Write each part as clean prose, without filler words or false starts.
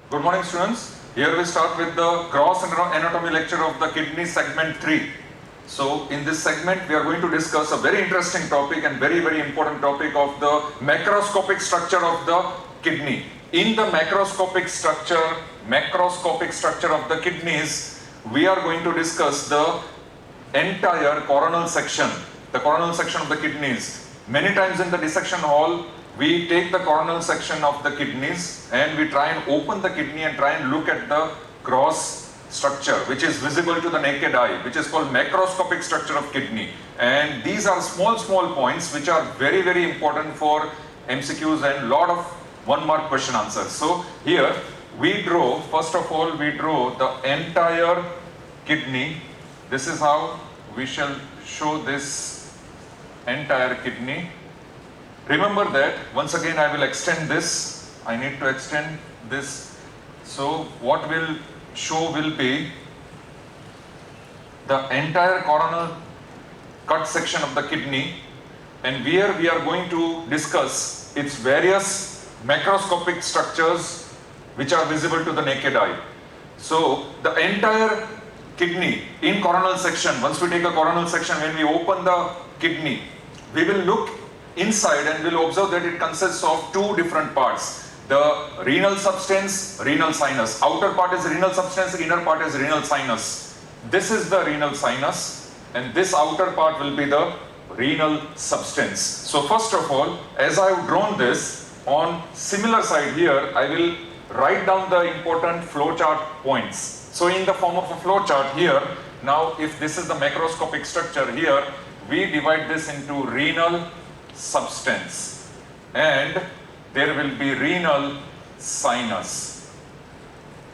Good morning, students. Here we start with the gross anatomy lecture of the kidney segment 3. So in this segment we are going to discuss a very interesting topic and very important topic of the macroscopic structure of the kidney. In the macroscopic structure of the kidneys, we are going to discuss the entire coronal section, the coronal section of the kidneys. Many times in the dissection hall, we take the coronal section of the kidneys and we try and open the kidney and try and look at the gross structure which is visible to the naked eye, which is called macroscopic structure of kidney. And these are small points which are very important for MCQs and lot of 1 mark question answers. So here we draw, first of all we draw the entire kidney. This is how we shall show this entire kidney. Remember that, once again I will extend this, I need to extend this. So what will show will be the entire coronal cut section of the kidney, and where we are going to discuss its various macroscopic structures which are visible to the naked eye. So the entire kidney in coronal section, once we take a coronal section, when we open the kidney, we will look inside and we'll observe that it consists of 2 different parts. The renal substance, renal sinus. Outer part is renal substance, inner part is renal sinus. This is the renal sinus and this outer part will be the renal substance. So first of all, as I have drawn this, on similar side here, I will write down the important flowchart points. So in the form of a flowchart here, now if this is the macroscopic structure here, we divide this into renal substance and there will be renal sinus.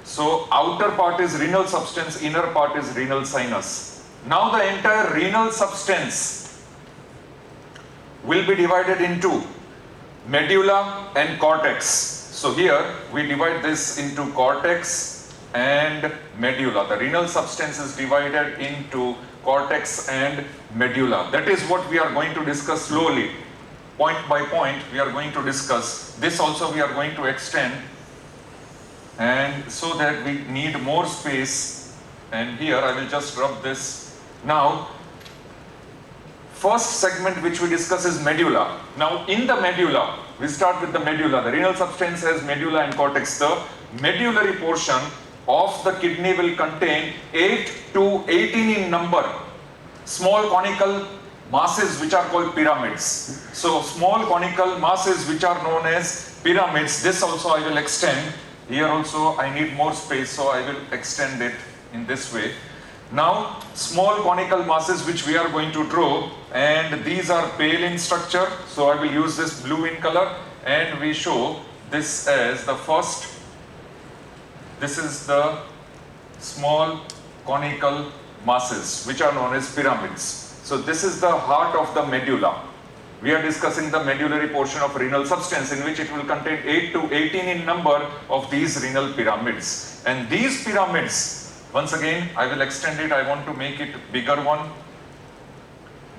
So outer part is renal substance, inner part is renal sinus. Now the entire renal substance will be divided into medulla and cortex. So here we divide this into cortex and medulla. The renal substance is divided into cortex and medulla. That is what we are going to discuss slowly. Point by point we are going to discuss. This also we are going to extend, and so that we need more space, and here I will just rub this. Now first segment which we discuss is medulla. Now in the medulla, we start with the medulla. The renal substance has medulla and cortex. The medullary portion of the kidney will contain 8 to 18 in number small conical masses which are called pyramids. So small conical masses which are known as pyramids. This also I will extend. Here also I need more space, so I will extend it in this way. Now small conical masses which we are going to draw, and these are pale in structure, so I will use this blue in color, and we show this as the first. This is the small conical masses which are known as pyramids. So this is the heart of the medulla. We are discussing the medullary portion of renal substance, in which it will contain 8 to 18 in number of these renal pyramids. And these pyramids, once again I will extend it, I want to make it bigger one.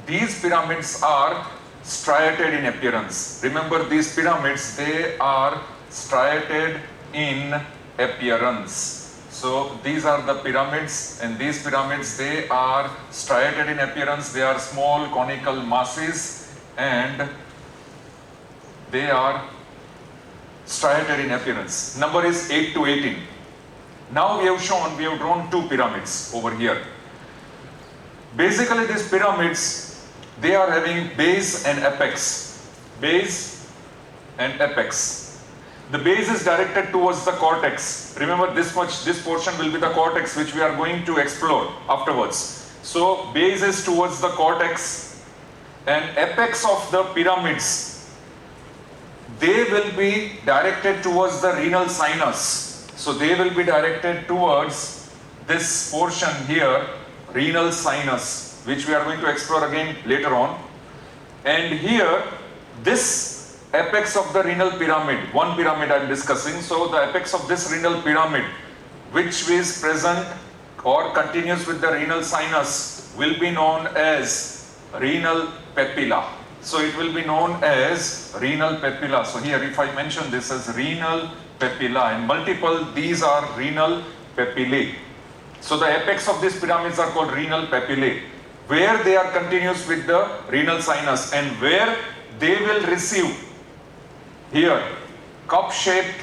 These pyramids are striated in appearance. Remember, these pyramids, they are striated in appearance. So these are the pyramids, and these pyramids, they are striated in appearance. They are small conical masses and they are striated in appearance. Number is 8 to 18. Now we have drawn 2 pyramids over here. Basically these pyramids, they are having base and apex. Base and apex. The base is directed towards the cortex. Remember, this portion will be the cortex, which we are going to explore afterwards. So base is towards the cortex, and apex of the pyramids, they will be directed towards the renal sinus. So they will be directed towards this portion here, renal sinus, which we are going to explore again later on. And here, this apex of the renal pyramid, one pyramid I am discussing. So the apex of this renal pyramid, which is present or continues with the renal sinus, will be known as renal papilla. So it will be known as renal papilla. So here if I mention this as renal papilla, and multiple, these are renal papillae. So the apex of these pyramids are called renal papillae, where they are continuous with the renal sinus and where they will receive here cup-shaped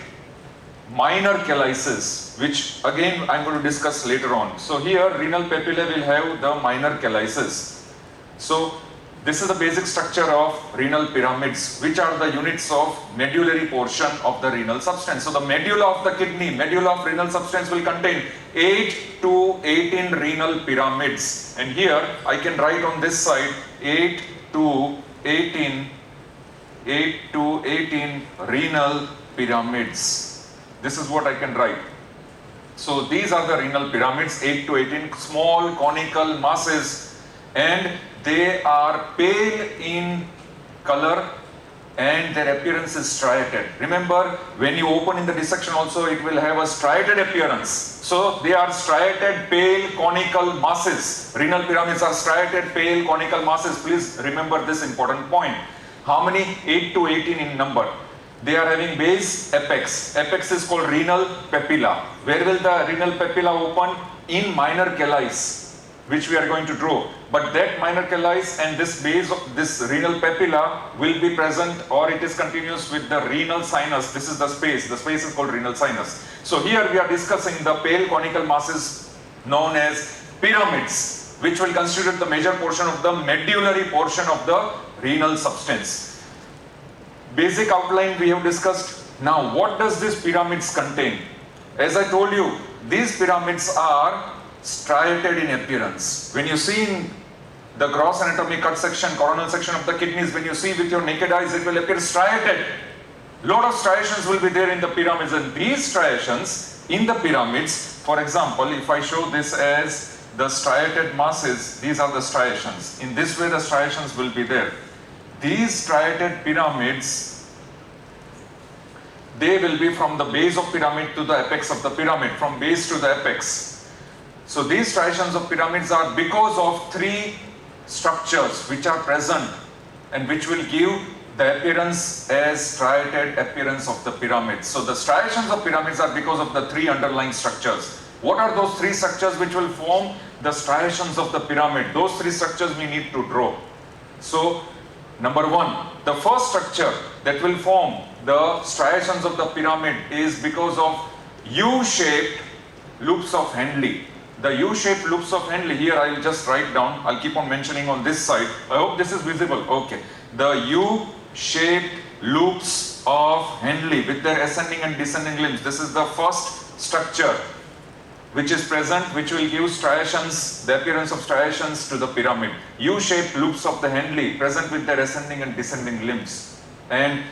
minor calyces, which again I'm going to discuss later on. So here renal papillae will have the minor calyces. So this is the basic structure of renal pyramids, which are the units of medullary portion of the renal substance. So the medulla of the kidney, medulla of renal substance will contain 8 to 18 renal pyramids. And here I can write on this side 8 to 18 renal pyramids. This is what I can write. So these are the renal pyramids, 8 to 18 small conical masses, and they are pale in color and their appearance is striated. Remember, when you open in the dissection also, it will have a striated appearance. So they are striated, pale, conical masses. Renal pyramids are striated, pale, conical masses. Please remember this important point. How many? 8 to 18 in number. They are having base, apex. Apex is called renal papilla. Where will the renal papilla open? In minor calyce, which we are going to draw. But that minor calyce and this base of this renal papilla will be present, or it is continuous with the renal sinus. This is the space. The space is called renal sinus. So here we are discussing the pale conical masses known as pyramids, which will constitute the major portion of the medullary portion of the renal substance. Basic outline we have discussed. Now, what does these pyramids contain? As I told you, these pyramids are striated in appearance. When you see in the gross anatomy cut section, coronal section of the kidneys, when you see with your naked eyes, it will appear striated. Lot of striations will be there in the pyramids, and these striations in the pyramids, for example, if I show this as the striated masses, these are the striations. In this way the striations will be there. These striated pyramids, they will be from the base of pyramid to the apex of the pyramid, from base to the apex. So these striations of pyramids are because of three structures which are present and which will give the appearance as striated appearance of the pyramid. So the striations of pyramids are because of the three underlying structures. What are those three structures which will form the striations of the pyramid? Those three structures we need to draw. So number one, the first structure that will form the striations of the pyramid is because of U-shaped loops of Henle. The U-shaped loops of Henle, here I will just write down, I'll keep on mentioning on this side. I hope this is visible. Okay. The U-shaped loops of Henle with their ascending and descending limbs. This is the first structure which is present, which will give striations, the appearance of striations to the pyramid. U-shaped loops of the Henle present with their ascending and descending limbs. And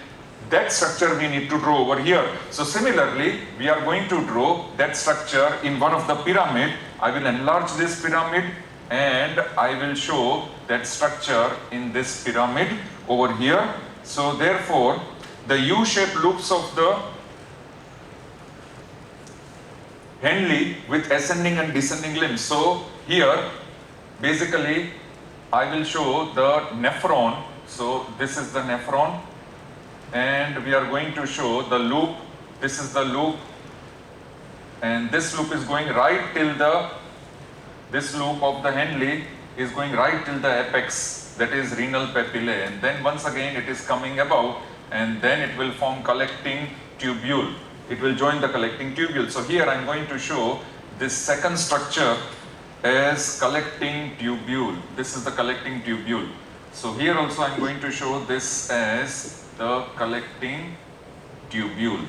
that structure we need to draw over here. So similarly, we are going to draw that structure in one of the pyramid. I will enlarge this pyramid and I will show that structure in this pyramid over here. So therefore, the U-shaped loops of the Henle with ascending and descending limbs. So here, basically, I will show the nephron. So this is the nephron, and we are going to show the loop. This is the loop, and this loop is going right till the, this loop of the Henle is going right till the apex, that is renal papillae, and then once again it is coming above, and then it will form collecting tubule. It will join the collecting tubule. So here I am going to show this second structure as collecting tubule. This is the collecting tubule. So here also I am going to show this as the collecting tubule.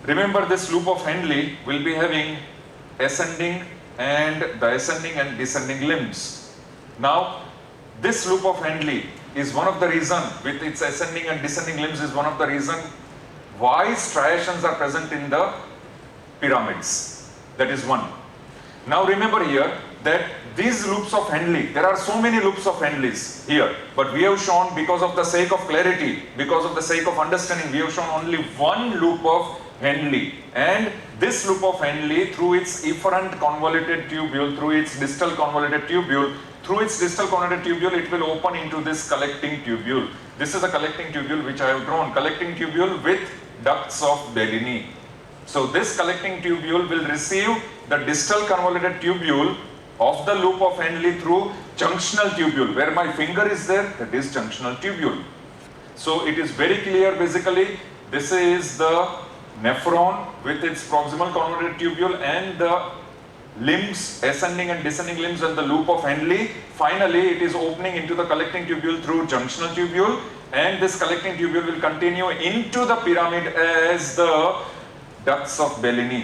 Remember, this loop of Henle will be having ascending and descending limbs. Now, this loop of Henle is one of the reason, with its ascending and descending limbs, is one of the reason why striations are present in the pyramids. That is one. Now remember here that these loops of Henle, there are so many loops of Henles here, but we have shown, because of the sake of clarity, because of the sake of understanding, we have shown only one loop of Henle. And this loop of Henle, through its efferent convoluted tubule, through its distal convoluted tubule, it will open into this collecting tubule. This is a collecting tubule which I have drawn. Collecting tubule with ducts of Bellini. So this collecting tubule will receive the distal convoluted tubule of the loop of Henle through junctional tubule. Where my finger is there, that is junctional tubule. So it is very clear basically, this is the nephron with its proximal convoluted tubule and the limbs, ascending and descending limbs and the loop of Henle. Finally, it is opening into the collecting tubule through junctional tubule, and this collecting tubule will continue into the pyramid as the ducts of Bellini.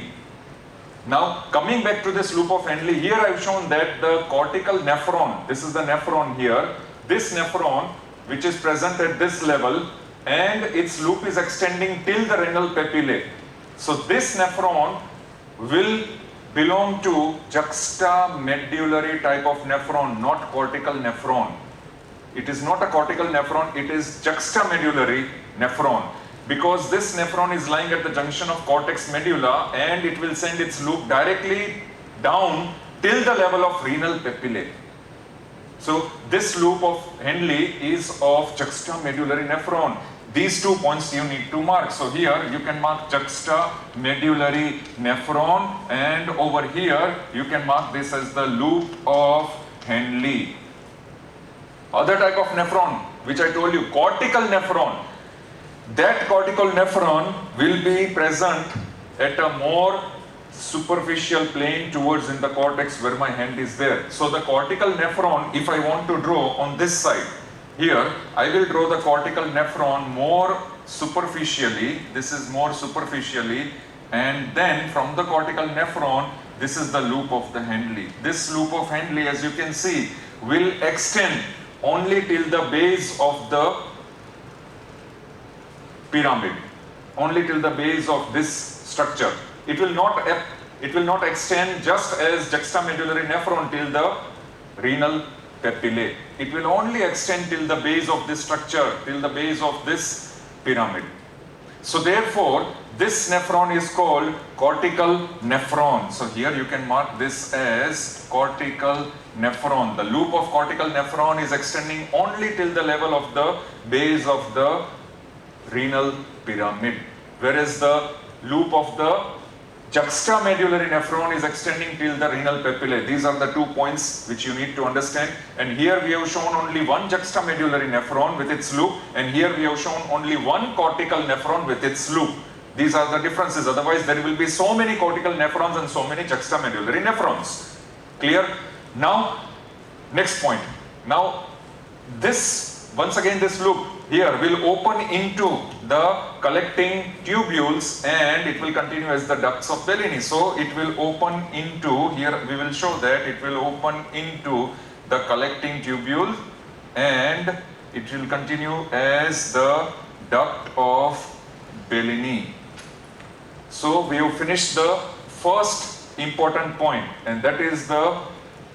Now, coming back to this loop of Henle, here I have shown that the cortical nephron, this is the nephron here, this nephron which is present at this level, and its loop is extending till the renal papillae. So this nephron will belong to juxtamedullary type of nephron, not cortical nephron. It is not a cortical nephron, it is juxtamedullary nephron, because this nephron is lying at the junction of cortex medulla, and it will send its loop directly down till the level of renal papillae. So this loop of Henle is of juxtamedullary nephron. These 2 points you need to mark. So here you can mark juxtamedullary nephron, and over here you can mark this as the loop of Henle. Other type of nephron which I told you, cortical nephron. That cortical nephron will be present at a more superficial plane towards in the cortex where my hand is there. So the cortical nephron, if I want to draw on this side, here I will draw the cortical nephron more superficially. This is more superficially, and then from the cortical nephron, this is the loop of the Henle. This loop of Henle, as you can see, will extend only till the base of the pyramid, only till the base of this structure. It will not extend just as juxtamedullary nephron till the renal papillae. It will only extend till the base of this structure, till the base of this pyramid. So therefore, this nephron is called cortical nephron. So here you can mark this as cortical nephron. The loop of cortical nephron is extending only till the level of the base of the renal pyramid, whereas the loop of the juxtamedullary nephron is extending till the renal papillae. These are the 2 points which you need to understand. And here we have shown only one juxtamedullary nephron with its loop, and here we have shown only one cortical nephron with its loop. These are the differences. Otherwise, there will be so many cortical nephrons and so many juxtamedullary nephrons. Clear? Now, next point. Now, this, once again, this loop here will open into the collecting tubules, and it will continue as the ducts of Bellini. So it will open into, here we will show that it will open into the collecting tubule, and it will continue as the duct of Bellini. So we have finished the first important point, and that is the,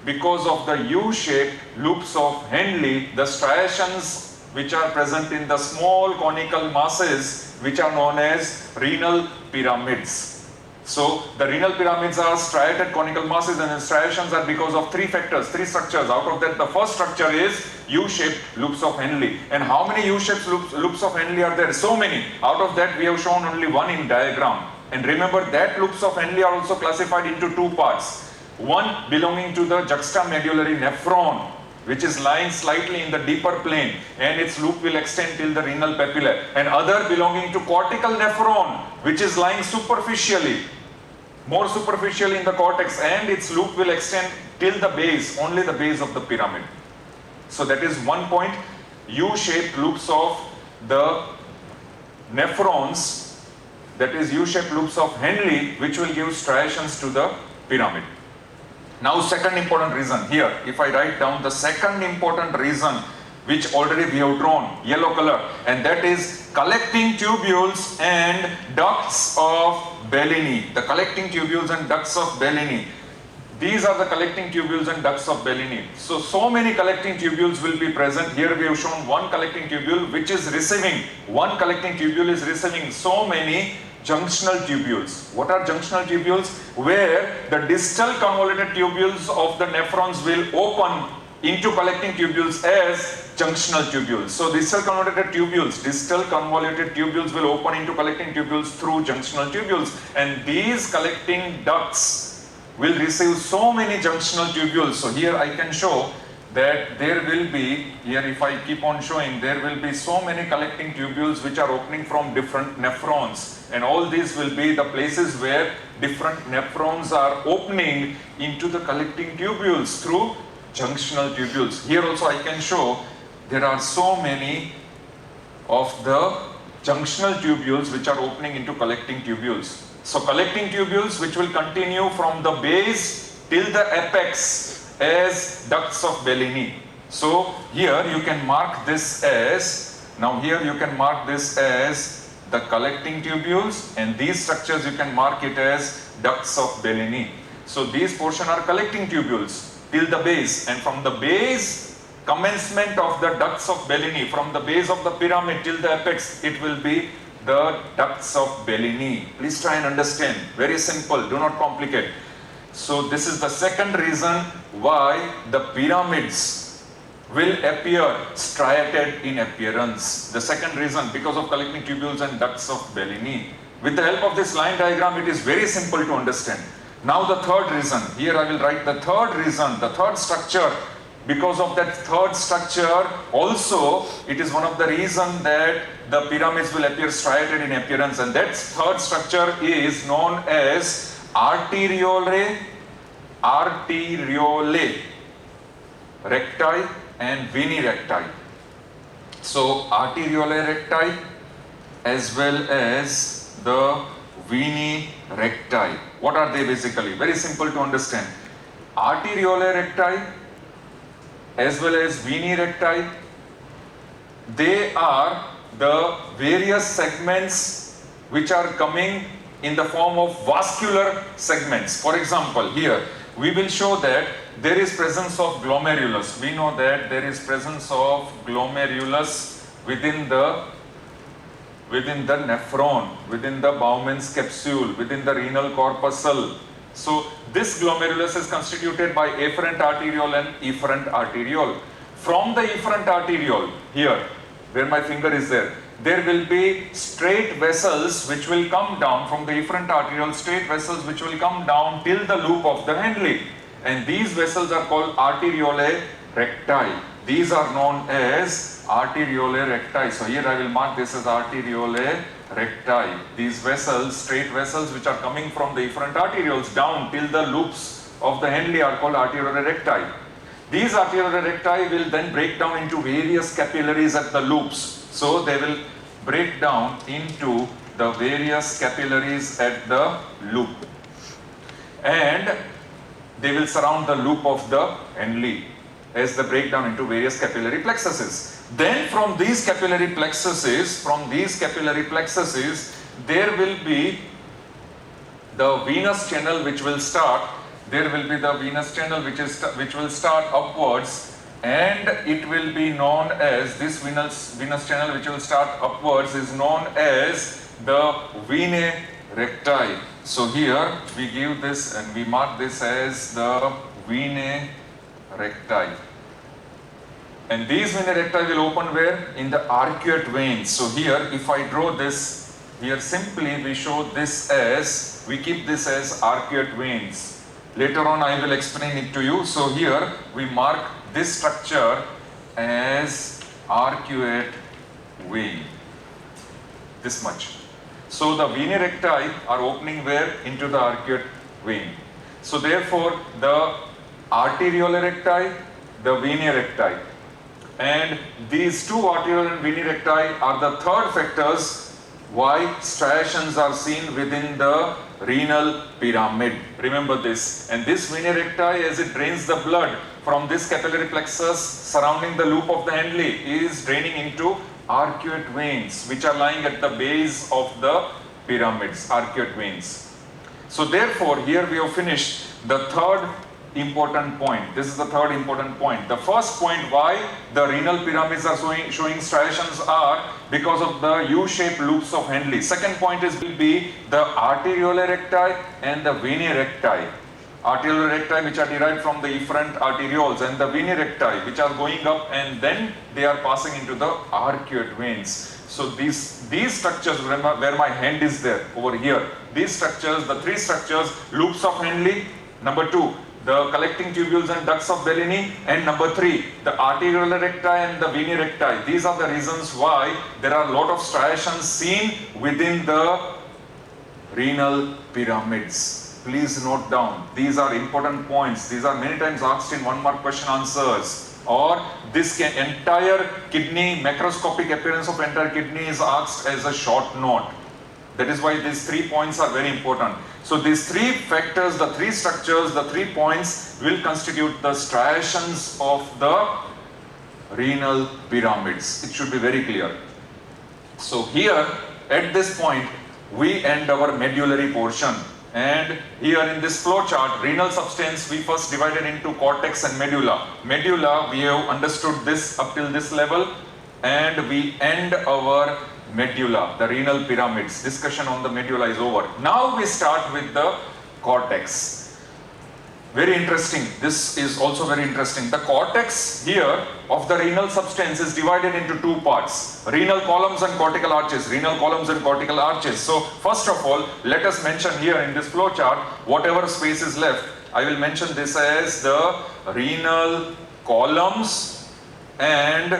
because of the U-shaped loops of Henle, the striations which are present in the small conical masses which are known as renal pyramids. So the renal pyramids are striated conical masses, and the striations are because of 3 factors, 3 structures. Out of that, the first structure is U-shaped loops of Henle. And how many U-shaped loops of Henle are there? So many. Out of that, we have shown only one in diagram. And remember that loops of Henle are also classified into 2 parts. One belonging to the juxtamedullary nephron, which is lying slightly in the deeper plane, and its loop will extend till the renal papillae, and other belonging to cortical nephron, which is lying superficially, more superficially in the cortex, and its loop will extend till the base, only the base of the pyramid. So that is one point, U-shaped loops of the nephrons, that is U-shaped loops of Henle, which will give striations to the pyramid. Now, second important reason here, if I write down the second important reason which already we have drawn, yellow color, and that is collecting tubules and ducts of Bellini. The collecting tubules and ducts of Bellini. These are the collecting tubules and ducts of Bellini. So many collecting tubules will be present. Here we have shown one collecting tubule which is receiving, one collecting tubule is receiving so many junctional tubules. What are junctional tubules? Where the distal convoluted tubules of the nephrons will open into collecting tubules as junctional tubules. So distal convoluted tubules will open into collecting tubules through junctional tubules, and these collecting ducts will receive so many junctional tubules. So here I can show that there will be, here if I keep on showing, there will be so many collecting tubules which are opening from different nephrons, and all these will be the places where different nephrons are opening into the collecting tubules through junctional tubules. Here also I can show there are so many of the junctional tubules which are opening into collecting tubules. So collecting tubules which will continue from the base till the apex as ducts of Bellini. So here you can mark this as, now here you can mark this as the collecting tubules, and these structures you can mark it as ducts of Bellini. So these portion are collecting tubules till the base, and from the base, commencement of the ducts of Bellini, from the base of the pyramid till the apex, it will be the ducts of Bellini. Please try and understand, very simple, do not complicate. So this is the second reason why the pyramids will appear striated in appearance. The second reason, because of collecting tubules and ducts of Bellini. With the help of this line diagram, it is very simple to understand. Now the third reason, here I will write the third reason, the third structure. Because of that third structure, also it is one of the reasons that the pyramids will appear striated in appearance, and that third structure is known as arteriole recti and veni recti. So arteriole recti as well as the veni recti. What are they basically? Very simple to understand. Arteriole recti as well as veni recti, they are the various segments which are coming in the form of vascular segments. For example, here we will show that there is presence of glomerulus. We know that there is presence of glomerulus within the nephron, within the Bowman's capsule, within the renal corpuscle. So this glomerulus is constituted by afferent arteriole and efferent arteriole. From the efferent arteriole, here where my finger is there will be straight vessels which will come down from the efferent arteriole, straight vessels which will come down till the loop of the Henle, and these vessels are called arteriole recti. These are known as arteriole recti. So here I will mark this as arteriole recti. These vessels, straight vessels which are coming from the efferent arterioles down till the loops of the Henle are called arteriole recti. These arteriole recti will then break down into various capillaries at the loops. So they will break down into the various capillaries at the loop, and they will surround the loop of the Henle as they break down into various capillary plexuses. Then from these capillary plexuses, there will be the venous channel which will start. There will be the venous channel which will start upwards, and it will be known as, this venous channel which will start upwards is known as the venae recti. So here we give this and we mark this as the venae recti. And these venae recti will open where? In the arcuate veins. So here if I draw this, here simply we show this as, we keep this as arcuate veins. Later on I will explain it to you. So here we mark this structure as arcuate vein, this much. So the venae recti are opening where? Into the arcuate vein. So therefore the arteriole recti, the venae recti, and these two arteriole and venae recti are the third factors why striations are seen within the renal pyramid. Remember this. And this venae recti, as it drains the blood from this capillary plexus surrounding the loop of the Henle, is draining into arcuate veins which are lying at the base of the pyramids, arcuate veins. So therefore here we have finished the third important point. This is the third important point. The first point why the renal pyramids are showing striations are because of the U-shaped loops of Henle. Second point will be the arteriole recti and the venae recti. arteriolar recti which are derived from the efferent arterioles, and the veni recti which are going up and then they are passing into the arcuate veins. So these structures, where my hand is there over here, these structures, the three structures, loops of Henle, number 2, the collecting tubules and ducts of Bellini, and number 3, the arteriolar recti and the veni recti. These are the reasons why there are a lot of striations seen within the renal pyramids. Please note down, these are important points. These are many times asked in 1 mark question answers. Or this entire kidney, macroscopic appearance of entire kidney is asked as a short note. That is why these 3 points are very important. So these 3 factors, the 3 structures, the 3 points will constitute the striations of the renal pyramids. It should be very clear. So here at this point we end our medullary portion. And here in this flow chart, renal substance we first divided into cortex and medulla. Medulla, we have understood this up till this level, and we end our medulla, the renal pyramids. Discussion on the medulla is over. Now we start with the cortex. Very interesting. This is also very interesting. The cortex here of the renal substance is divided into 2 parts. Renal columns and cortical arches. Renal columns and cortical arches. So first of all, let us mention here in this flow chart, whatever space is left, I will mention this as the renal columns, and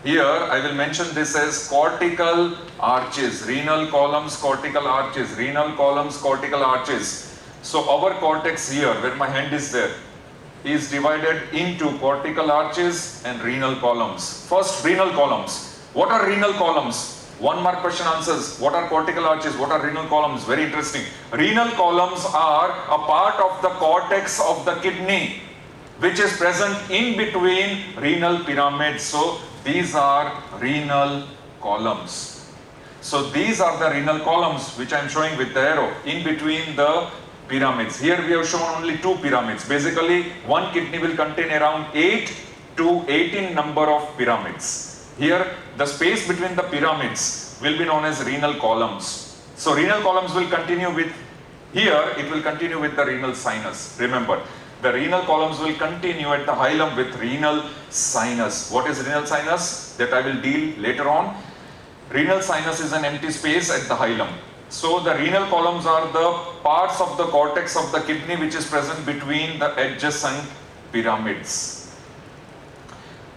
here I will mention this as cortical arches. Renal columns, cortical arches. Renal columns, cortical arches. So our cortex here, where my hand is there, is divided into cortical arches and renal columns. First, renal columns. What are renal columns? 1 mark question answers. What are cortical arches? What are renal columns? Very interesting. Renal columns are a part of the cortex of the kidney, which is present in between renal pyramids. So these are renal columns. So these are the renal columns which I am showing with the arrow in between the pyramids. Here we have shown only 2 pyramids. Basically, one kidney will contain around 8 to 18 number of pyramids. Here, the space between the pyramids will be known as renal columns. So renal columns will continue with, here it will continue with the renal sinus. Remember, the renal columns will continue at the hilum with renal sinus. What is renal sinus? That I will deal later on. Renal sinus is an empty space at the hilum. So the renal columns are the parts of the cortex of the kidney which is present between the adjacent pyramids.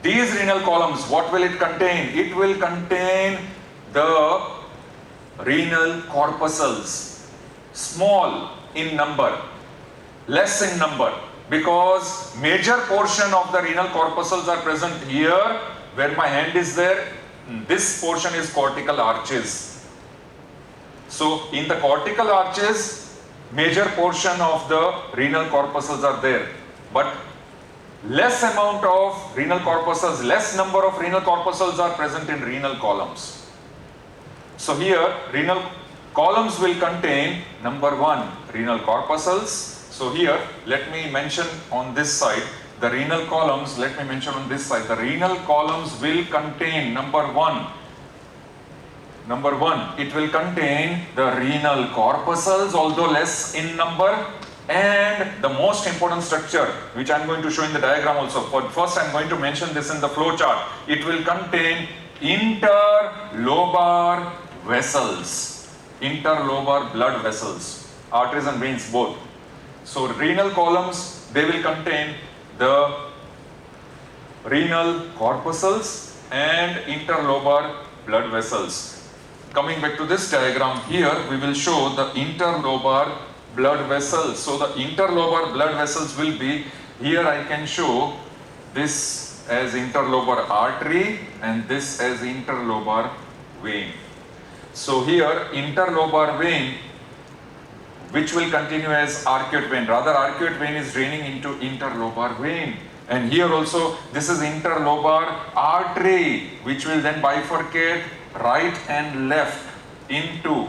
These renal columns, what will it contain? It will contain the renal corpuscles, small in number, less in number, because major portion of the renal corpuscles are present here where my hand is there. This portion is cortical arches. So in the cortical arches, major portion of the renal corpuscles are there, but less amount of renal corpuscles, less number of renal corpuscles are present in renal columns. So here renal columns will contain number 1, renal corpuscles. So here let me mention on this side the renal columns. Let me mention on this side the renal columns will contain number 1. Number 1, it will contain the renal corpuscles, although less in number, and the most important structure which I am going to show in the diagram also. But first I am going to mention this in the flow chart. It will contain interlobar vessels, interlobar blood vessels, arteries and veins both. So renal columns, they will contain the renal corpuscles and interlobar blood vessels. Coming back to this diagram, here we will show the interlobar blood vessels. So the interlobar blood vessels will be, here I can show this as interlobar artery and this as interlobar vein. So here interlobar vein, which will continue as arcuate vein. Rather, arcuate vein is draining into interlobar vein. And here also this is interlobar artery, which will then bifurcate right and left into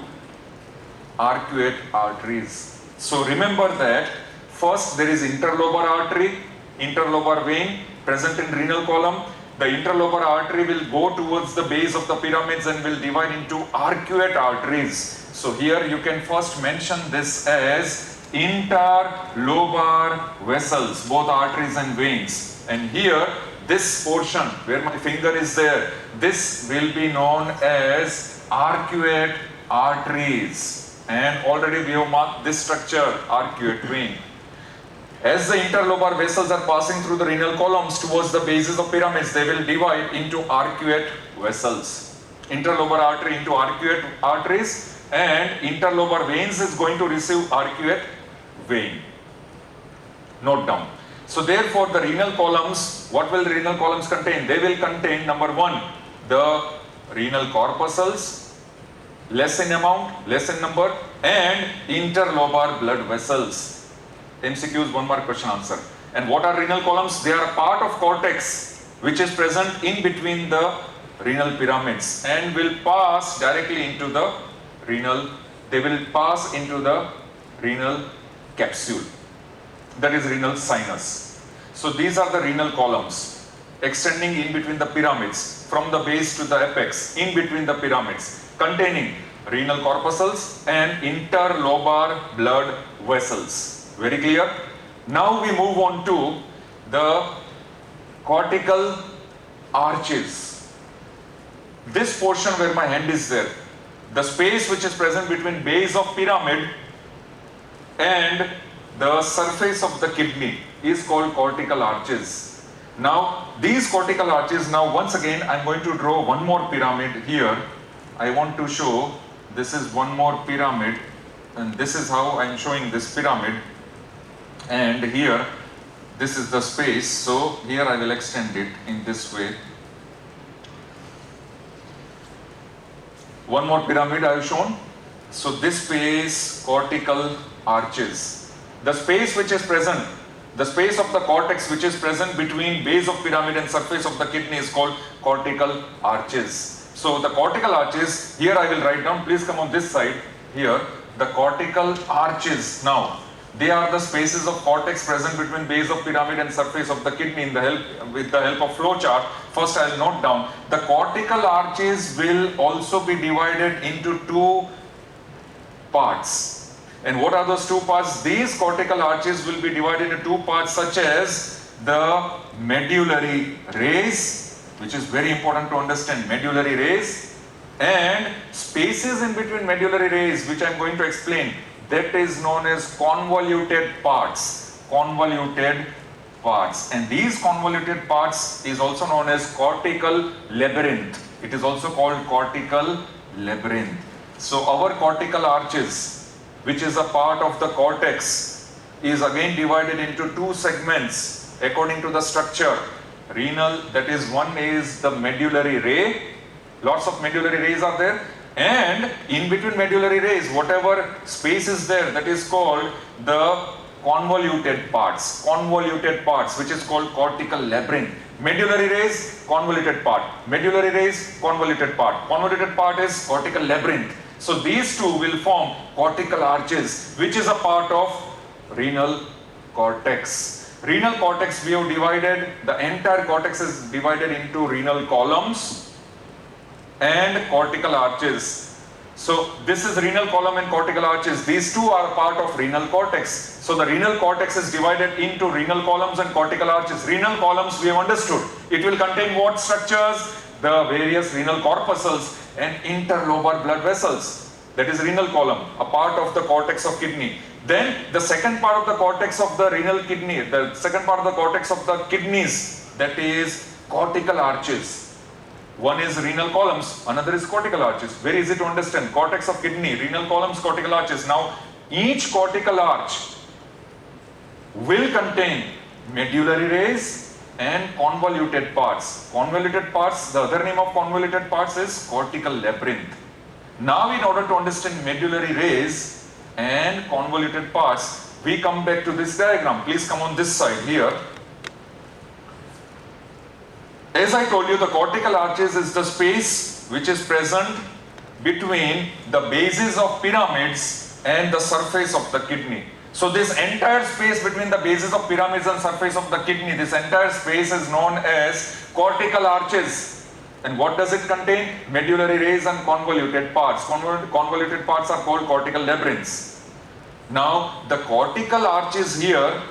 arcuate arteries. So remember that first there is interlobar artery, interlobar vein present in renal column. The interlobar artery will go towards the base of the pyramids and will divide into arcuate arteries. So here you can first mention this as interlobar vessels, both arteries and veins. And here, this portion where my finger is there, this will be known as arcuate arteries. And already we have marked this structure, arcuate vein. As the interlobar vessels are passing through the renal columns towards the bases of pyramids, they will divide into arcuate vessels. Interlobar artery into arcuate arteries, and interlobar veins is going to receive arcuate vein. Note down. So therefore the renal columns, what will the renal columns contain? They will contain, number one, the renal corpuscles, less in amount, less in number, and interlobar blood vessels. MCQs, one more question answer. And what are renal columns? They are a part of cortex which is present in between the renal pyramids and will pass directly into the renal, they will pass into the renal capsule, that is renal sinus. So these are the renal columns extending in between the pyramids from the base to the apex, in between the pyramids, containing renal corpuscles and interlobar blood vessels. Very clear? Now we move on to the cortical arches. This portion where my hand is there, the space which is present between base of pyramid and the surface of the kidney is called cortical arches. Now these cortical arches, now once again I am going to draw one more pyramid here. I want to show, this is one more pyramid, and this is how I am showing this pyramid. And here, this is the space, so here I will extend it in this way. One more pyramid I have shown. So this space, cortical arches. The space which is present, the space of the cortex which is present between base of pyramid and surface of the kidney is called cortical arches. So the cortical arches, here I will write down, please come on this side, here, the cortical arches. Now, they are the spaces of cortex present between base of pyramid and surface of the kidney with the help of flow chart. First I will note down. The cortical arches will also be divided into two parts. And what are those two parts? These cortical arches will be divided into two parts, such as the medullary rays, which is very important to understand, medullary rays, and spaces in between medullary rays, which I am going to explain. That is known as convoluted parts. Convoluted parts. And these convoluted parts is also known as cortical labyrinth. It is also called cortical labyrinth. So our cortical arches, which is a part of the cortex, is again divided into two segments according to the structure. Renal, that is, one is the medullary ray. Lots of medullary rays are there. And in between medullary rays, whatever space is there, that is called the convoluted parts. Convoluted parts, which is called cortical labyrinth. Medullary rays, convoluted part. Medullary rays, convoluted part. Convoluted part is cortical labyrinth. So these two will form cortical arches, which is a part of renal cortex. Renal cortex we have divided, the entire cortex is divided into renal columns and cortical arches. So this is renal column and cortical arches. These two are part of renal cortex. So the renal cortex is divided into renal columns and cortical arches. Renal columns we have understood. It will contain what structures? The various renal corpuscles and interlobar blood vessels. That is renal column, a part of the cortex of kidney. Then the second part of the cortex of the renal kidney, the second part of the cortex of the kidneys, that is cortical arches. One is renal columns, another is cortical arches. Very easy to understand. Cortex of kidney, renal columns, cortical arches. Now, each cortical arch will contain medullary rays and convoluted parts. Convoluted parts, the other name of convoluted parts is cortical labyrinth. Now, in order to understand medullary rays and convoluted parts, we come back to this diagram. Please come on this side here. As I told you, the cortical arches is the space which is present between the bases of pyramids and the surface of the kidney. So this entire space between the bases of pyramids and surface of the kidney, this entire space is known as cortical arches. And what does it contain? Medullary rays and convoluted parts. Convoluted parts are called cortical labyrinths. Now the cortical arches here,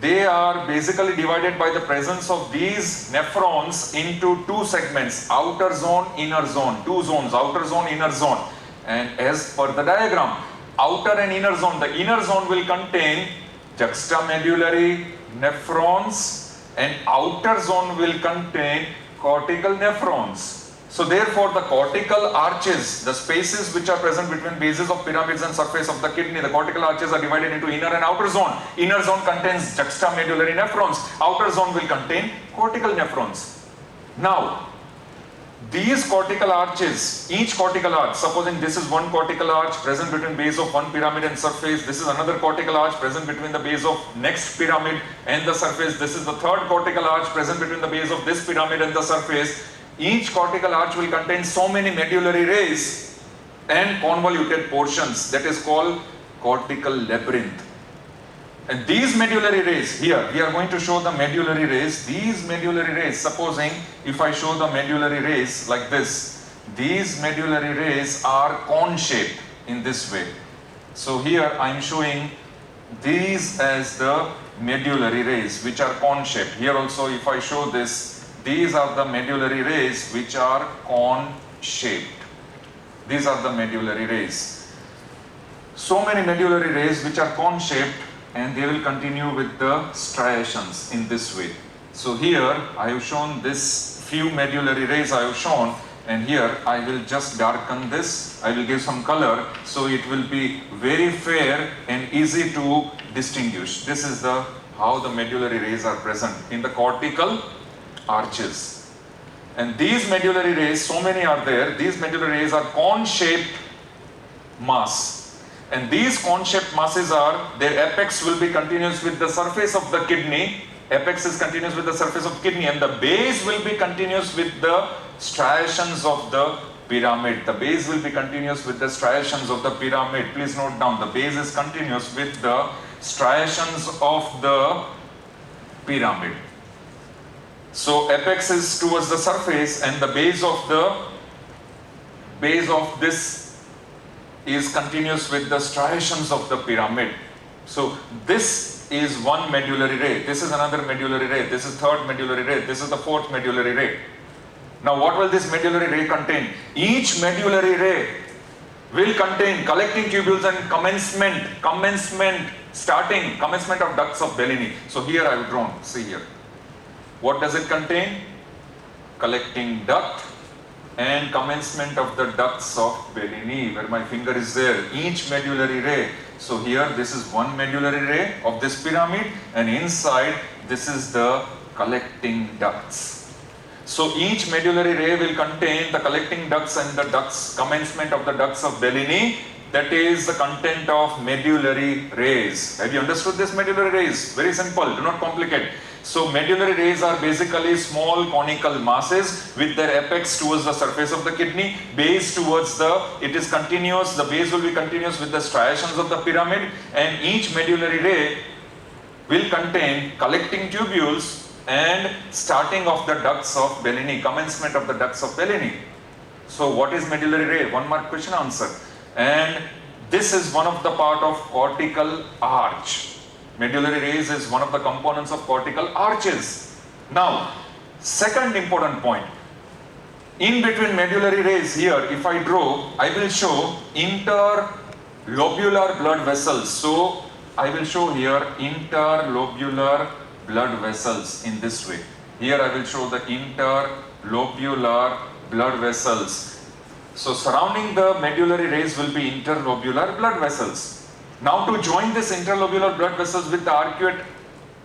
they are basically divided by the presence of these nephrons into two segments, outer zone, inner zone, two zones, outer zone, inner zone. And as per the diagram, outer and inner zone, the inner zone will contain juxtamedullary nephrons and outer zone will contain cortical nephrons. So therefore the cortical arches, the spaces which are present between bases of pyramids and surface of the kidney, the cortical arches are divided into inner and outer zone. Inner zone contains juxtamedullary nephrons, outer zone will contain cortical nephrons. Now, these cortical arches, each cortical arch, supposing this is one cortical arch present between base of one pyramid and surface, this is another cortical arch present between the base of next pyramid and the surface, this is the third cortical arch present between the base of this pyramid and the surface. Each cortical arch will contain so many medullary rays and convoluted portions, that is called cortical labyrinth. And these medullary rays, here we are going to show the medullary rays. These medullary rays, supposing if I show the medullary rays like this, these medullary rays are cone shaped in this way. So here I am showing these as the medullary rays which are cone shaped. Here also if I show this, these are the medullary rays which are cone shaped. These are the medullary rays. So many medullary rays which are cone shaped, and they will continue with the striations in this way. So here I have shown this few medullary rays I have shown, and here I will just darken this, I will give some color so it will be very fair and easy to distinguish. This is the how the medullary rays are present in the cortical arches. And these medullary rays, so many are there, these medullary rays are cone shaped mass. And these cone shaped masses are, their apex will be continuous with the surface of the kidney, apex is continuous with the surface of kidney, and the base will be continuous with the striations of the pyramid. The base will be continuous with the striations of the pyramid. Please note down, the base is continuous with the striations of the pyramid. So apex is towards the surface and the base of this is continuous with the striations of the pyramid. So this is one medullary ray, this is another medullary ray, this is third medullary ray, this is the fourth medullary ray. Now what will this medullary ray contain? Each medullary ray will contain collecting tubules and commencement of ducts of Bellini. So here I have drawn, see here. What does it contain? Collecting duct and commencement of the ducts of Bellini, where my finger is there, each medullary ray. So here this is one medullary ray of this pyramid, and inside this is the collecting ducts. So each medullary ray will contain the collecting ducts and the ducts, commencement of the ducts of Bellini, that is the content of medullary rays. Have you understood this medullary rays? Very simple, do not complicate. So medullary rays are basically small conical masses with their apex towards the surface of the kidney, base towards it is continuous, the base will be continuous with the striations of the pyramid, and each medullary ray will contain collecting tubules and starting of the ducts of Bellini, commencement of the ducts of Bellini. So what is medullary ray? One mark question answer. And this is one of the part of cortical arch. Medullary rays is one of the components of cortical arches. Now, second important point. In between medullary rays here, if I draw, I will show interlobular blood vessels. So, I will show here interlobular blood vessels in this way. Here I will show the interlobular blood vessels. So, surrounding the medullary rays will be interlobular blood vessels. Now to join this interlobular blood vessels with the arcuate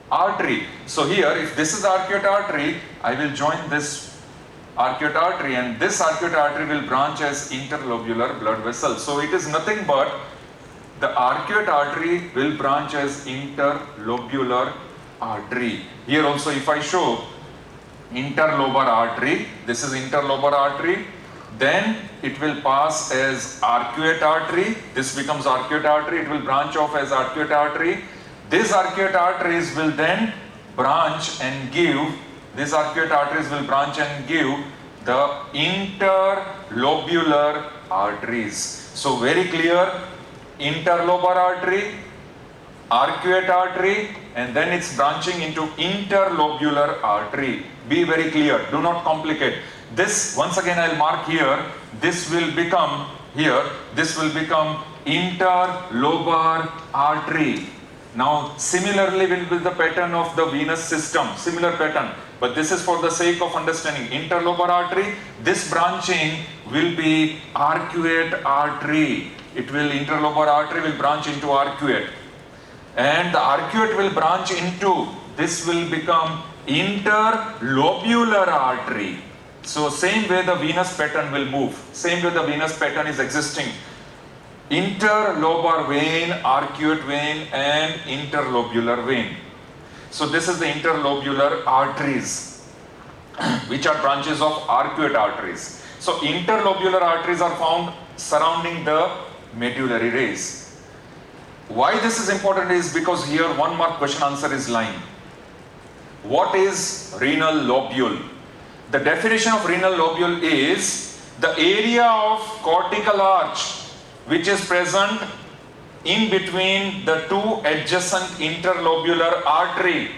artery. So here, if this is the arcuate artery, I will join this arcuate artery, and this arcuate artery will branch as interlobular blood vessel. So it is nothing but the arcuate artery will branch as interlobular artery. Here also if I show interlobar artery, this is interlobar artery, then it will pass as arcuate artery, this becomes arcuate artery, it will branch off as arcuate artery. These arcuate arteries will then branch and give, these arcuate arteries will branch and give the interlobular arteries. So very clear, interlobar artery, arcuate artery, and then it's branching into interlobular artery. Be very clear, do not complicate. This, once again I'll mark here, this will become interlobar artery. Now similarly will be the pattern of the venous system, similar pattern, but this is for the sake of understanding. Interlobar artery, this branching will be arcuate artery. Interlobar artery will branch into arcuate, and the arcuate will branch into, this will become interlobular artery. So same way the venous pattern will move, same way the venous pattern is existing. Interlobar vein, arcuate vein, and interlobular vein. So this is the interlobular arteries, which are branches of arcuate arteries. So interlobular arteries are found surrounding the medullary rays. Why this is important is because here one mark question answer is lying. What is renal lobule? The definition of renal lobule is the area of cortical arch which is present in between the two adjacent interlobular artery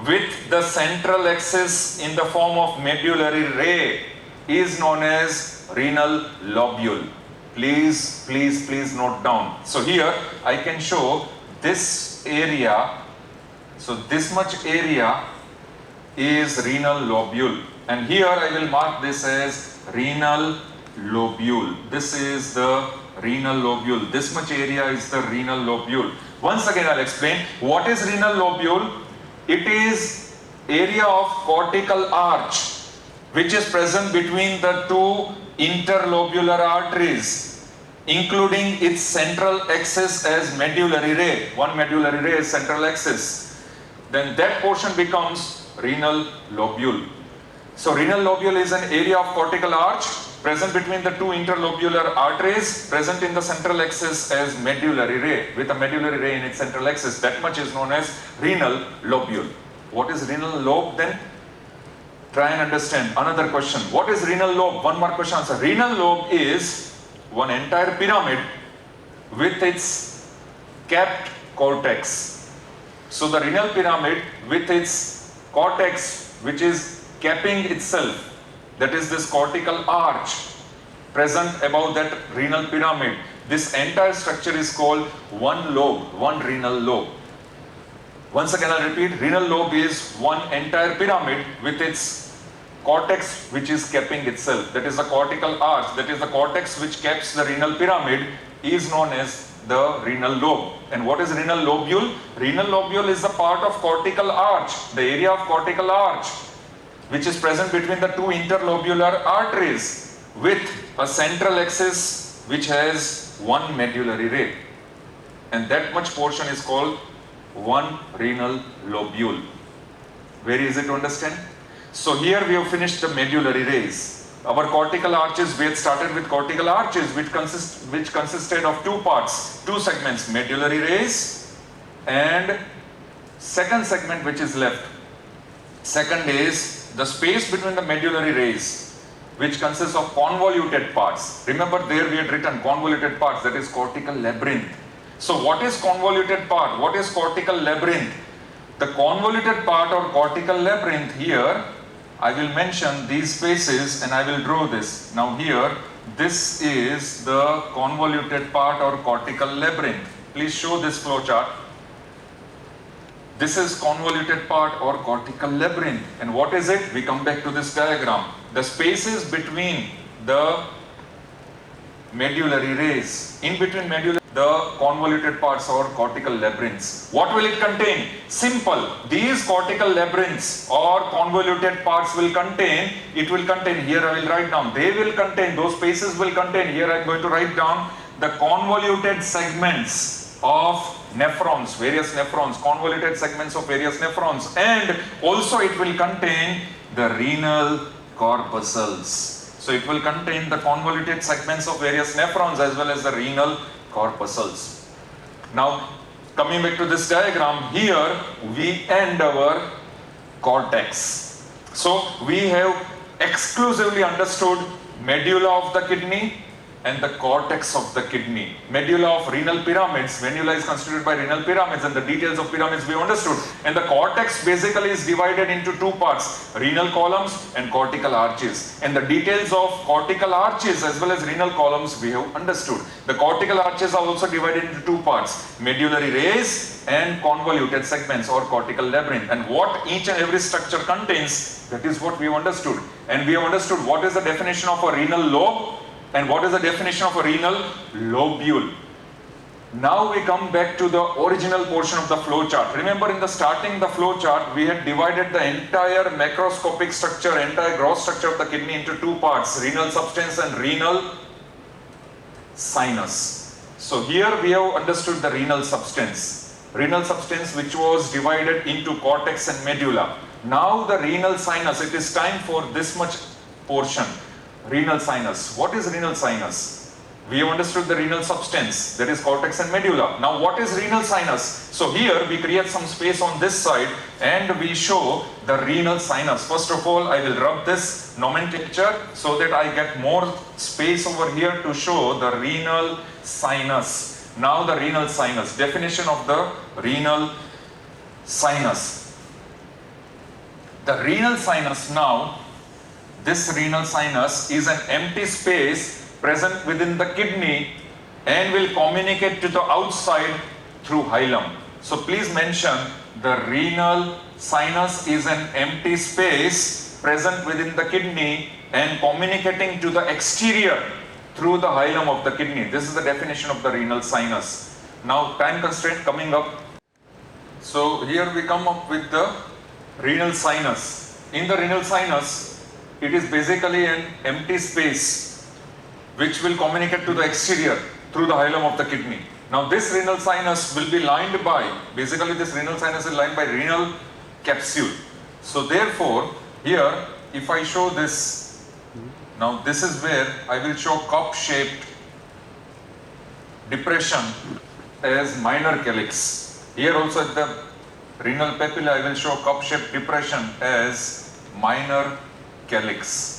with the central axis in the form of medullary ray is known as renal lobule. Please note down. So here I can show this area. So this much area is renal lobule, and here I will mark this as renal lobule. This is the renal lobule. This much area is the renal lobule. Once again I'll explain what is renal lobule. It is area of cortical arch which is present between the two interlobular arteries, including its central axis as medullary ray. One medullary ray is central axis. Then that portion becomes renal lobule. So renal lobule is an area of cortical arch present between the two interlobular arteries, present in the central axis as medullary ray, with a medullary ray in its central axis. That much is known as renal lobule. What is renal lobe then? Try and understand. Another question. What is renal lobe? One more question answer. Renal lobe is one entire pyramid with its capped cortex. So the renal pyramid with its cortex which is capping itself, that is this cortical arch present above that renal pyramid. This entire structure is called one lobe, one renal lobe. Once again I'll repeat, renal lobe is one entire pyramid with its cortex which is capping itself. That is the cortical arch, that is the cortex which caps the renal pyramid, is known as the renal lobe. And what is renal lobule? Renal lobule is the part of cortical arch, the area of cortical arch which is present between the two interlobular arteries with a central axis which has one medullary ray. And that much portion is called one renal lobule. Very easy to understand. So here we have finished the medullary rays. Our cortical arches, we had started with cortical arches which consisted of two parts, two segments, medullary rays and second segment which is left. Second is the space between the medullary rays, which consists of convoluted parts. Remember there we had written convoluted parts, that is cortical labyrinth. So what is convoluted part? What is cortical labyrinth? The convoluted part or cortical labyrinth, here I will mention these spaces and I will draw this. Now here, this is the convoluted part or cortical labyrinth. Please show this flow chart. This is convoluted part or cortical labyrinth. And what is it? We come back to this diagram. The spaces between the medullary rays, in between the convoluted parts or cortical labyrinths. What will it contain? Simple. These cortical labyrinths or convoluted parts will contain, here I will write down, they will contain, those spaces will contain, here I am going to write down the convoluted segments of nephrons, various nephrons, convoluted segments of various nephrons, and also it will contain the renal corpuscles. So it will contain the convoluted segments of various nephrons as well as the renal corpuscles. Now coming back to this diagram, here we end our cortex. So we have exclusively understood medulla of the kidney and the cortex of the kidney. Medulla of renal pyramids. Medulla is constituted by renal pyramids, and the details of pyramids we understood. And the cortex basically is divided into two parts, renal columns and cortical arches. And the details of cortical arches as well as renal columns we have understood. The cortical arches are also divided into two parts, medullary rays and convoluted segments or cortical labyrinth. And what each and every structure contains, that is what we have understood. And we have understood what is the definition of a renal lobe and what is the definition of a renal lobule. Now we come back to the original portion of the flow chart. Remember, in the starting the flow chart, we had divided the entire macroscopic structure, entire gross structure of the kidney into two parts, renal substance and renal sinus. So here we have understood the renal substance which was divided into cortex and medulla. Now the renal sinus, it is time for this much portion. Renal sinus. What is renal sinus? We have understood the renal substance, that is cortex and medulla. Now what is renal sinus? So here we create some space on this side and we show the renal sinus. First of all, I will rub this nomenclature so that I get more space over here to show the renal sinus. Now the renal sinus, definition of the renal sinus. The renal sinus now, this renal sinus is an empty space present within the kidney and will communicate to the outside through hilum. So please mention the renal sinus is an empty space present within the kidney and communicating to the exterior through the hilum of the kidney. This is the definition of the renal sinus. Now time constraint coming up. So here we come up with the renal sinus. In the renal sinus, it is basically an empty space which will communicate to the exterior through the hilum of the kidney. Now this renal sinus will be lined by, basically this renal sinus is lined by renal capsule. So therefore, here if I show this, now this is where I will show cup-shaped depression as minor calyx. Here also at the renal papilla I will show cup-shaped depression as minor calyx.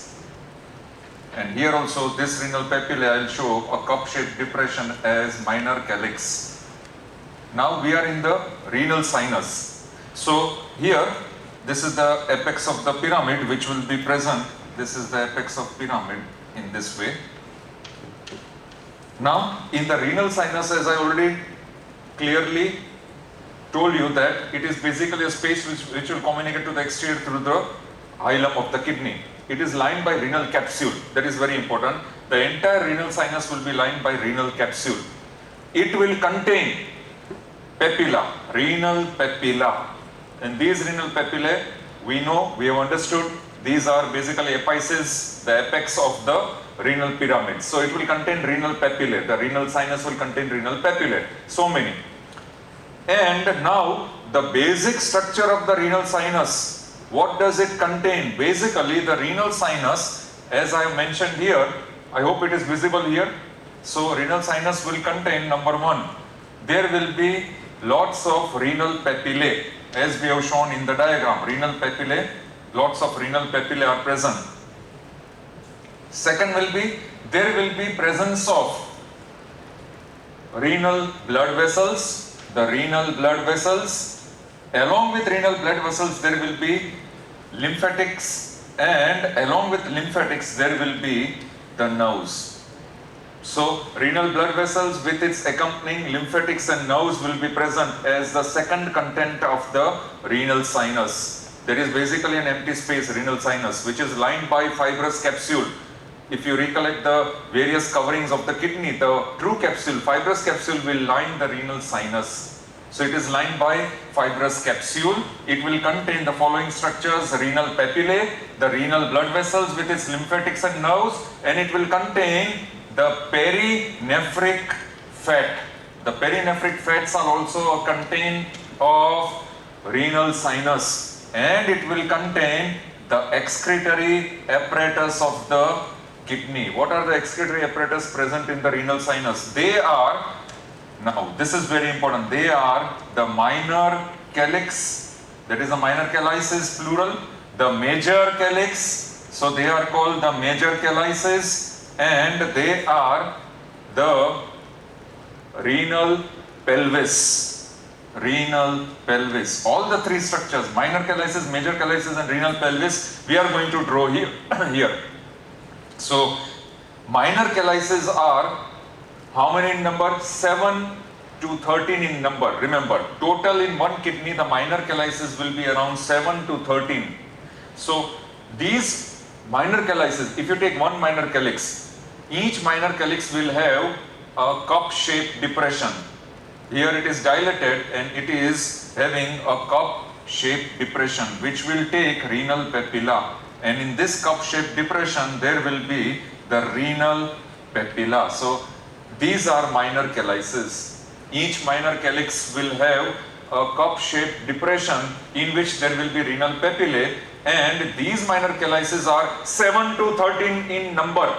And here also this renal papilla I will show a cup-shaped depression as minor calyx. Now we are in the renal sinus. So here this is the apex of the pyramid which will be present. This is the apex of pyramid in this way. Now in the renal sinus, as I already clearly told you, that it is basically a space which will communicate to the exterior through the hilum of the kidney. It is lined by renal capsule. That is very important. The entire renal sinus will be lined by renal capsule. It will contain papilla, renal papilla. And these renal papillae, we know, we have understood, these are basically apices, the apex of the renal pyramid. So it will contain renal papillae. The renal sinus will contain renal papillae. So many. And now the basic structure of the renal sinus, what does it contain? Basically the renal sinus, as I have mentioned here, I hope it is visible here. So renal sinus will contain, number one, there will be lots of renal papillae as we have shown in the diagram. Renal papillae, lots of renal papillae are present. Second will be, there will be presence of renal blood vessels. The renal blood vessels, along with renal blood vessels there will be lymphatics, and along with lymphatics there will be the nerves. So renal blood vessels with its accompanying lymphatics and nerves will be present as the second content of the renal sinus. There is basically an empty space, renal sinus, which is lined by fibrous capsule. If you recollect the various coverings of the kidney, the true capsule, fibrous capsule will line the renal sinus. So it is lined by fibrous capsule. It will contain the following structures: renal papillae, the renal blood vessels with its lymphatics and nerves, and it will contain the perinephric fat. The perinephric fats are also contained of renal sinus, and it will contain the excretory apparatus of the kidney. What are the excretory apparatus present in the renal sinus? They are, now this is very important, they are the minor calyx, that is the minor calyces plural, the major calyx, so they are called the major calyces, and they are the renal pelvis. Renal pelvis. All the three structures, minor calyces, major calyces and renal pelvis, we are going to draw here. here. So, minor calyces are how many in number? 7 to 13 in number. Remember, total in one kidney, the minor calyces will be around 7 to 13. So, these minor calyces, if you take one minor calyx, each minor calyx will have a cup-shaped depression. Here it is dilated and it is having a cup-shaped depression which will take renal papilla, and in this cup-shaped depression there will be the renal papilla. So these are minor calyces. Each minor calyx will have a cup-shaped depression in which there will be renal papillae, and these minor calyces are 7 to 13 in number.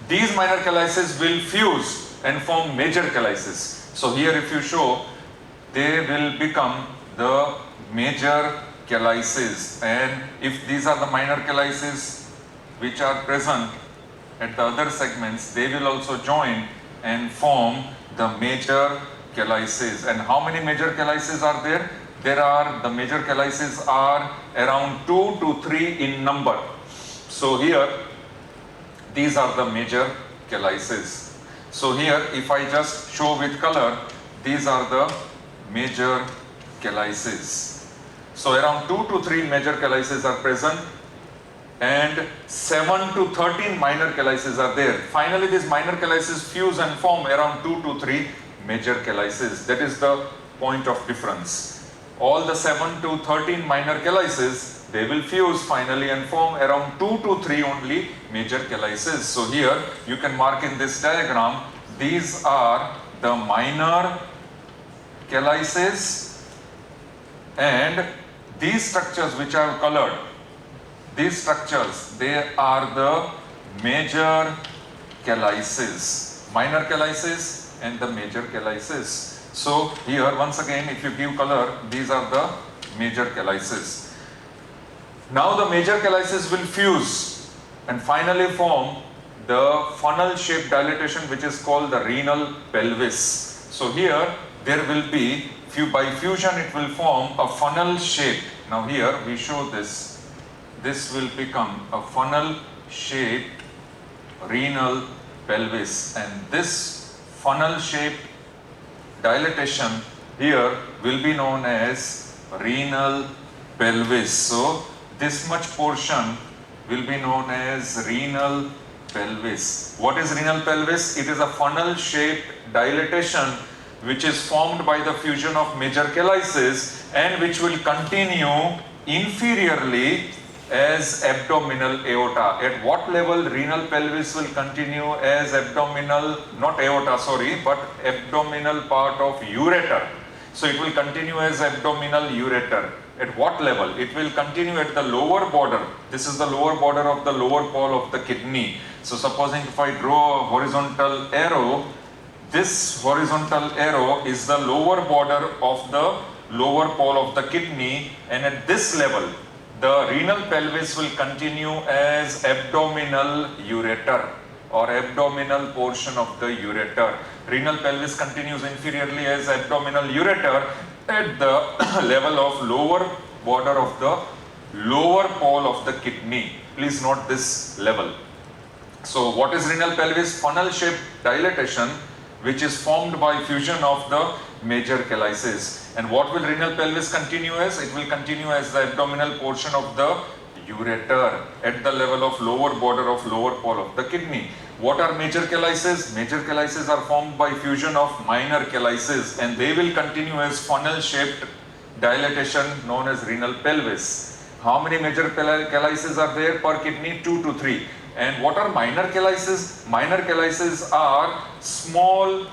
These minor calyces will fuse and form major calyces. So here if you show, they will become the major calyces, and if these are the minor calyces which are present at the other segments, they will also join and form the major calyces. And how many major calyces are there? The major calyces are around 2 to 3 in number. So here, these are the major calyces. So here, if I just show with color, these are the major calyces. So around 2 to 3 major calyces are present, and 7 to 13 minor calyces are there. Finally, these minor calyces fuse and form around 2 to 3 major calyces. That is the point of difference. All the 7 to 13 minor calyces, they will fuse finally and form around 2 to 3 only major calyces. So here you can mark in this diagram, these are the minor calyces, and these structures which I have colored, these structures, they are the major calyces. Minor calyces and the major calyces. So here once again, if you give color, these are the major calyces. Now the major calyces will fuse and finally form the funnel shaped dilatation which is called the renal pelvis. So here there will be, by fusion it will form a funnel shape. Now here we show this. This will become a funnel shaped renal pelvis, and this funnel shaped dilatation here will be known as renal pelvis. So this much portion will be known as renal pelvis. What is renal pelvis? It is a funnel shaped dilatation which is formed by the fusion of major calyces and which will continue inferiorly as abdominal aorta. At what level renal pelvis will continue as abdominal, not aorta, sorry, but abdominal part of ureter. So it will continue as abdominal ureter. At what level? It will continue at the lower border. This is the lower border of the lower pole of the kidney. So supposing if I draw a horizontal arrow, this horizontal arrow is the lower border of the lower pole of the kidney, and at this level, the renal pelvis will continue as abdominal ureter or abdominal portion of the ureter. Renal pelvis continues inferiorly as abdominal ureter at the level of lower border of the lower pole of the kidney. Please note this level. So what is renal pelvis? Funnel shaped dilatation which is formed by fusion of the major calyces. And what will renal pelvis continue as? It will continue as the abdominal portion of the ureter at the level of lower border of lower pole of the kidney. What are major calyces? Major calyces are formed by fusion of minor calyces, and they will continue as funnel shaped dilatation known as renal pelvis. How many major calyces are there per kidney? 2 to 3. And what are minor calyces? Minor calyces are small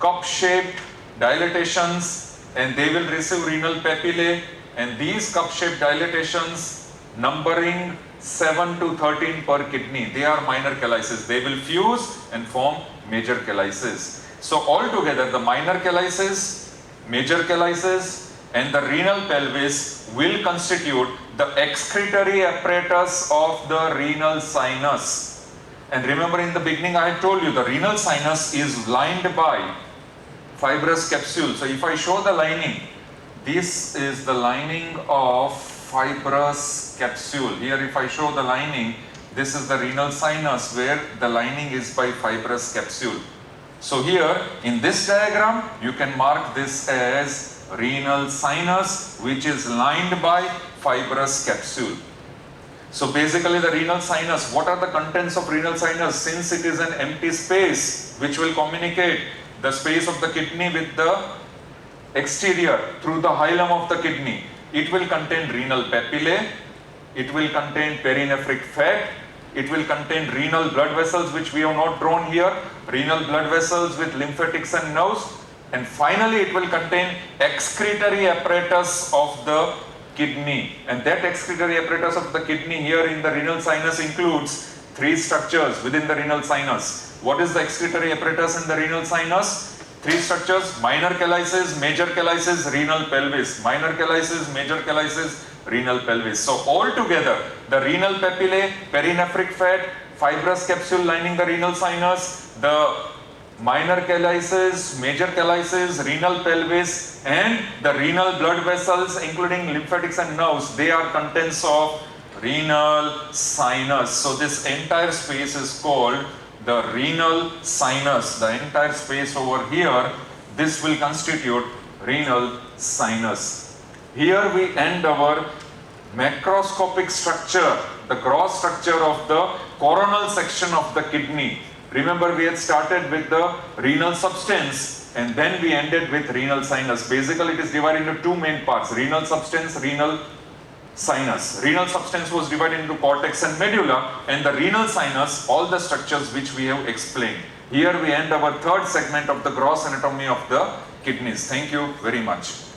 cup-shaped dilatations, and they will receive renal papillae, and these cup-shaped dilatations numbering 7 to 13 per kidney. They are minor calyces. They will fuse and form major calyces. So altogether the minor calyces, major calyces and the renal pelvis will constitute the excretory apparatus of the renal sinus. And remember, in the beginning I had told you the renal sinus is lined by fibrous capsule. So if I show the lining, this is the lining of fibrous capsule. Here if I show the lining, this is the renal sinus where the lining is by fibrous capsule. So here in this diagram, you can mark this as renal sinus, which is lined by fibrous capsule. So basically the renal sinus, what are the contents of renal sinus? Since it is an empty space which will communicate the space of the kidney with the exterior through the hilum of the kidney, it will contain renal papillae, it will contain perinephric fat, it will contain renal blood vessels which we have not drawn here, renal blood vessels with lymphatics and nerves, and finally it will contain excretory apparatus of the kidney. And that excretory apparatus of the kidney here in the renal sinus includes three structures within the renal sinus. What is the excretory apparatus in the renal sinus? Three structures: minor calyces, major calyces, renal pelvis. Minor calyces, major calyces, renal pelvis. So all together, the renal papillae, perinephric fat, fibrous capsule lining the renal sinus, the minor calyces, major calyces, renal pelvis, and the renal blood vessels including lymphatics and nerves, they are contents of renal sinus. So this entire space is called the renal sinus. The entire space over here, this will constitute renal sinus. Here we end our macroscopic structure, the gross structure of the coronal section of the kidney. Remember, we had started with the renal substance and then we ended with renal sinus. Basically, it is divided into two main parts: renal substance, renal sinus. Renal substance was divided into cortex and medulla, and the renal sinus, all the structures which we have explained. Here we end our third segment of the gross anatomy of the kidneys. Thank you very much.